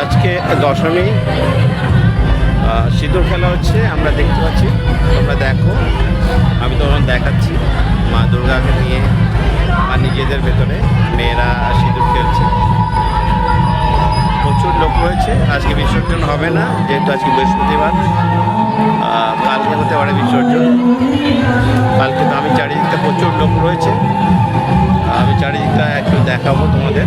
আজকে দশমী, সিঁদুর খেলা হচ্ছে, আমরা দেখতে পাচ্ছি। তোমরা দেখো, আমি তখন দেখাচ্ছি মা দুর্গাকে নিয়ে আর নিজেদের ভেতরে মেয়েরা সিঁদুর খেলছে। প্রচুর লোক রয়েছে। আজকে বিসর্জন হবে না, যেহেতু আজকে বৃহস্পতিবার। কালকে হতে পারে বিসর্জন। কালকে তো আমি চারিদিকটা প্রচুর লোক রয়েছে, আমি চারিদিকটা একটু দেখাবো তোমাদের।